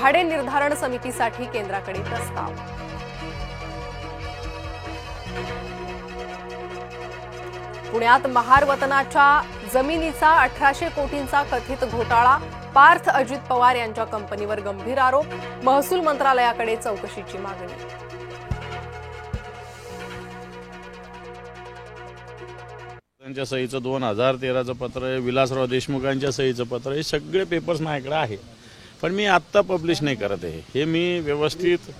भाडे निर्धारण समितीसाठी केंद्राकडे प्रस्ताव। पुण्यात महार वतनाच्या जमिनीचा 1800 कोटींचा कथित घोटाळा, पार्थ अजित पवार यांच्या कंपनीवर गंभीर आरोप, महसूल मंत्रालयाकडे चौकशीची मागणी। त्यांच्या सहीचं 2013चं पत्र आहे, विलासराव देशमुखांच्या सहीचं पत्र, हे सगळे पेपर्स माझ्याकडे आहे, पण मी आत्ता पब्लिश नाही करत आहे। हे मी व्यवस्थित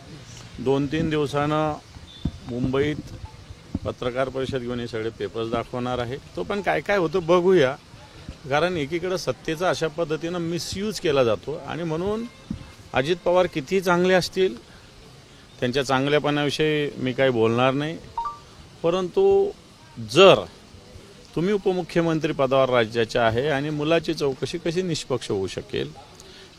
2-3 दिवसानं मुंबईत पत्रकार परिषद घेऊन हे सगळे पेपर्स दाखवणार आहे। तो पण काय काय होतं बघूया, कारण एकीकडे सत्तेचा अशा पद्धतीनं मिसयूज केला जातो आणि म्हणून अजित पवार किती चांगले असतील, त्यांच्या चांगल्यापणाविषयी मी काही बोलणार नाही, परंतु जर तुम्ही उपमुख्यमंत्री पदावर राज्याचे आहे आणि मुलाची चौकशी कशी निष्पक्ष होऊ शकेल,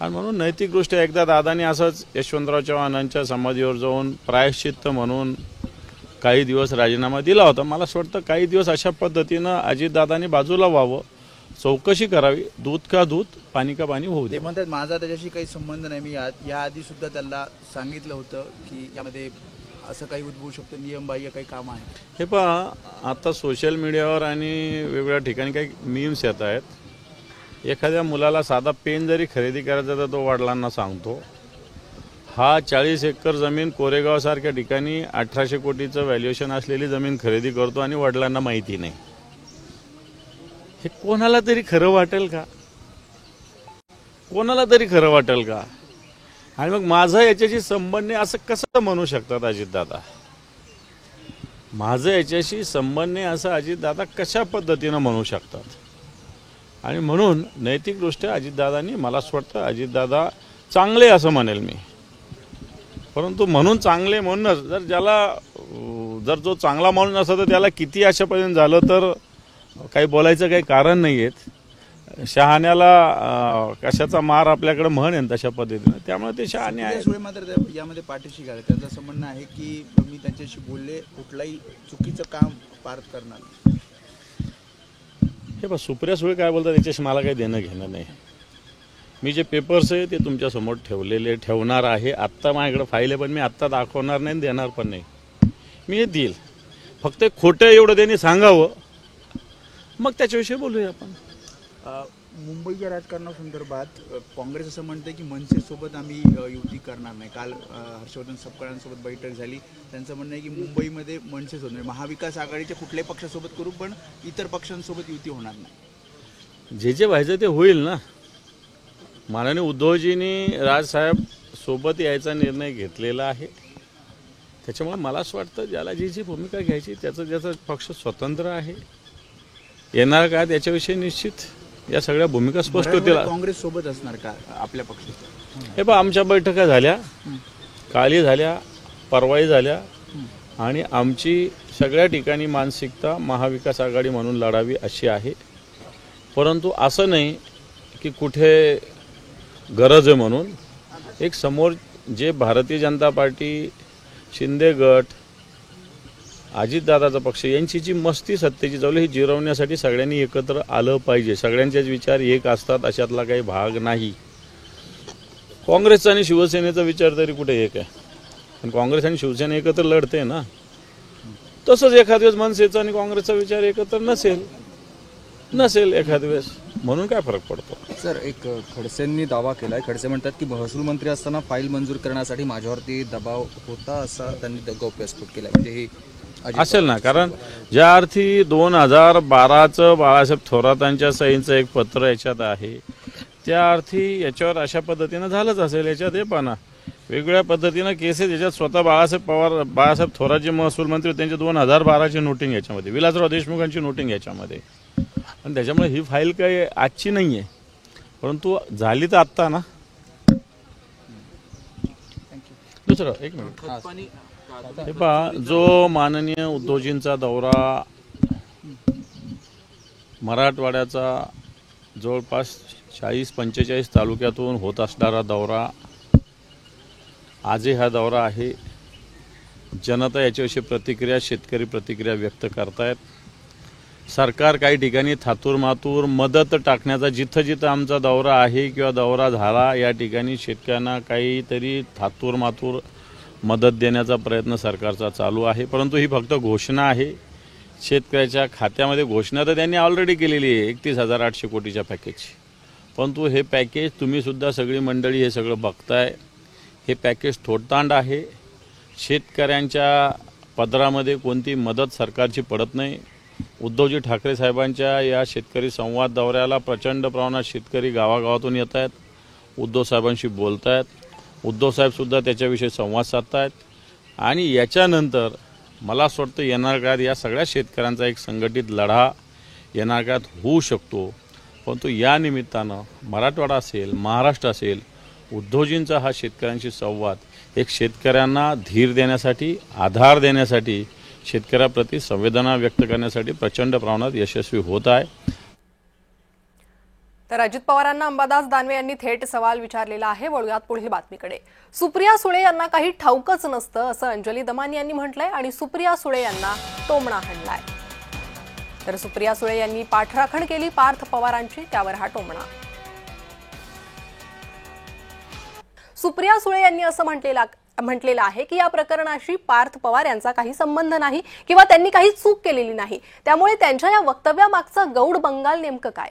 आणि म्हणून नैतिकदृष्ट्या एकदा दादांनी असंच यशवंतराव चव्हाणांच्या समाधीवर जाऊन प्रायश्चित्त म्हणून काही दिवस राजीनामा दिला होता। मला असं वाटतं काही दिवस अशा पद्धतीनं अजितदादांनी बाजूला व्हावं, चौकशी करावी, दूध का दूध पाणी का पाणी होऊ दे। ते म्हणतात माझा त्याच्याशी काही संबंध नाही, मी याआधी सुद्धा त्याला सांगितलं होतं की यामध्ये असं काही उद्भवू शकतं, नियमबाह्य काही काम आहे। हे पहा, आता सोशल मीडियावर आणि वेगवेगळ्या ठिकाणी काही मीम्स येत आहेत। एखाद्या मुलाला साधा पेन जरी खरेदी करायचा तर तो वडिलांना सांगतो, हा 40 एकर जमीन कोरेगावसारख्या ठिकाणी 1800 कोटीचं व्हॅल्युएशन असलेली जमीन खरेदी करतो आणि वडिलांना माहिती नाही। हे कोणाला तरी खरं वाटेल का? कोणाला तरी खरं वाटेल का? आणि मग माझा याच्याशी संबंध नाही असं कसं म्हणू शकतात अजितदादा? माझं याच्याशी संबंध नाही असं अजितदादा कशा पद्धतीनं म्हणू शकतात? आणि म्हणून नैतिकदृष्ट्या अजितदादांनी, मला असं वाटतं अजितदादा चांगले असं म्हणेल मी, परंतु म्हणून चांगले म्हणूनच जर जो चांगला माणूस नसता तर त्याला किती अशापर्यंत झालं तर काही बोलायचं काही कारण नाही आहेत। शहाण्याला कशाचा मार आपल्याकडे म्हण आहे तशा पद्धतीनं, त्यामुळे ते शहाणे आहे। मात्र यामध्ये पाठीशी घाल, त्यांचं असं म्हणणं आहे की मी त्यांच्याशी बोलले, कुठलाही चुकीचं काम पार करणार। हे बघ, सुप्रिया सुळे काय बोलतात याच्याशी मला काही देणं घेणं नाही। मी जे पेपर्स आहे ते तुमच्यासमोर ठेवणार आहे। आत्ता माझ्याकडे फाईल आहे, पण मी आत्ता दाखवणार नाही, देणार पण नाही। मी हे देईल, फक्त खोटं एवढं त्यांनी सांगावं, मग त्याच्याविषयी बोलूया आपण। मुंबईच्या राजकारणासंदर्भात काँग्रेस असं म्हणते की मनसेसोबत आम्ही युती करणार नाही। काल हर्षवर्धन सपकाळांसोबत बैठक झाली, त्यांचं म्हणणं आहे की मुंबईमध्ये मनसेसोबत म्हणजे महाविकास आघाडीच्या कुठल्याही पक्षासोबत करू, पण इतर पक्षांसोबत युती होणार नाही। जे व्हायचं ते होईल ना। माननीय उद्धवजींनी राजसाहेब सोबत यायचा निर्णय घेतलेला आहे, त्याच्यामुळे मला असं वाटतं ज्याला जी भूमिका घ्यायची ज्याचा पक्ष स्वतंत्र आहे। येणार का त्याच्याविषयी निश्चित या सगळ्या भूमिका स्पष्ट होतील। काँग्रेस सोबत असणार का आपल्या पक्षात? हे बघ, आमच्या बैठका झाल्या, काली झाल्या, परवाई झाल्या, आणि आमची सगळ्या ठिकाणी मानसिकता महाविकास आघाडी म्हणून लढावी अशी आहे, परंतु असं नाही की कुठे गरज आहे म्हणून। एक समोर जे भारतीय जनता पार्टी, शिंदे गट, अजितदादाचा पक्ष यांची जी मस्ती सत्तेची चालू ही जिरवण्यासाठी सगळ्यांनी एकत्र आलं पाहिजे। सगळ्यांचेच विचार एक असतात अशातला काही भाग नाही। काँग्रेसचा आणि शिवसेनेचा विचार तरी कुठे एक आहे, पण काँग्रेस आणि शिवसेना एकत्र लढते ना। तसंच एखाद वेळेस मनसेचा आणि काँग्रेसचा विचार एकत्र नसेल एखाद वेळेस, म्हणून काय फरक पडतो? सर, एक खडसेंनी दावा केलाय, खडसे म्हणतात की महसूल मंत्री असताना फाईल मंजूर करण्यासाठी माझ्यावरती दबाव होता असा त्यांनी गौप्यस्फोट केला। म्हणजे हे असेल ना, कारण ज्या अर्थी 2012चं बाळासाहेब थोरातांच्या सहींचं एक पत्र याच्यात आहे, त्या अर्थी याच्यावर अशा पद्धतीनं झालंच असेल। याच्यात हे पाना वेगवेगळ्या पद्धतीनं केसेस, याच्यात स्वतः बाळासाहेब थोरात जे महसूल मंत्री त्यांच्या 2012ची नोटिंग याच्यामध्ये, विलासराव देशमुखांची नोटिंग याच्यामध्ये, आणि त्याच्यामुळे ही फाईल काही आजची नाही आहे, परंतु झाली तर आत्ता ना। दुसरं एक मिनिट, हे पहा, जो माननीय उद्धवजींचा दौरा, मराठवाड्याचा जवळपास 40-45 तालुक्यातून होत असणारा दौरा, आजही हा दौरा आहे। जनता याच्याविषयी प्रतिक्रिया, शेतकरी प्रतिक्रिया व्यक्त करतायत। सरकार काही ठिकाणी थातूरमातूर मदत टाकण्याचा जिथं जिथं आमचा दौरा आहे किंवा दौरा झाला या ठिकाणी शेतकऱ्यांना काहीतरी थातूरमातूर मदत देण्याचा प्रयत्न सरकारचा चालू आहे, परंतु ही फक्त घोषणा आहे. शेतकऱ्याच्या खात्यामध्ये घोषणा तर त्यांनी ऑलरेडी केलेली आहे 31,800 कोटीच्या पॅकेजची, परंतु हे पॅकेज तुम्हीसुद्धा सगळी मंडळी हे सगळं बघताय. हे पॅकेज थोडतांड आहे. शेतकऱ्यांच्या पदरामध्ये कोणती मदत सरकारची पडत नाही. उद्धवजी ठाकरे साहेबांच्या या शेतकरी संवाद दौऱ्याला प्रचंड प्रमाणात शेतकरी गावागावातून येत आहेत, उद्धव साहेबांशी बोलत आहेत. उद्धव साहेबसुद्धा त्याच्याविषयी संवाद साधत आहेत आणि याच्यानंतर मला असं वाटतं येणाऱ्या काळात या सगळ्या शेतकऱ्यांचा एक संघटित लढा येणाऱ्या काळात होऊ शकतो. परंतु या निमित्तानं मराठवाडा असेल, महाराष्ट्र असेल, उद्धवजींचा हा शेतकऱ्यांशी संवाद एक शेतकऱ्यांना धीर देण्यासाठी, आधार देण्यासाठी, शेतकऱ्याप्रती संवेदना व्यक्त करण्यासाठी प्रचंड प्रमाणात यशस्वी होत आहे. तर अजित पवारांना अंबादास दानवे यांनी थेट सवाल विचारलेला आहे. वळूयात पुढील बातमीकडे. सुप्रिया सुळे यांना काही ठाऊकच नसतं असं अंजली दमानी यांनी म्हटलंय आणि सुप्रिया सुळे यांना टोमणा हाणलाय. तर सुप्रिया सुळे यांनी पाठराखण केली पार्थ पवारांची, त्यावर हा टोमणा. सुप्रिया सुळे यांनी असं म्हटलेलं आहे की या प्रकरणाशी पार्थ पवार यांचा काही संबंध नाही किंवा त्यांनी काही चूक केलेली नाही, त्यामुळे त्यांच्या या वक्तव्यामागचं गौड बंगाल नेमकं काय.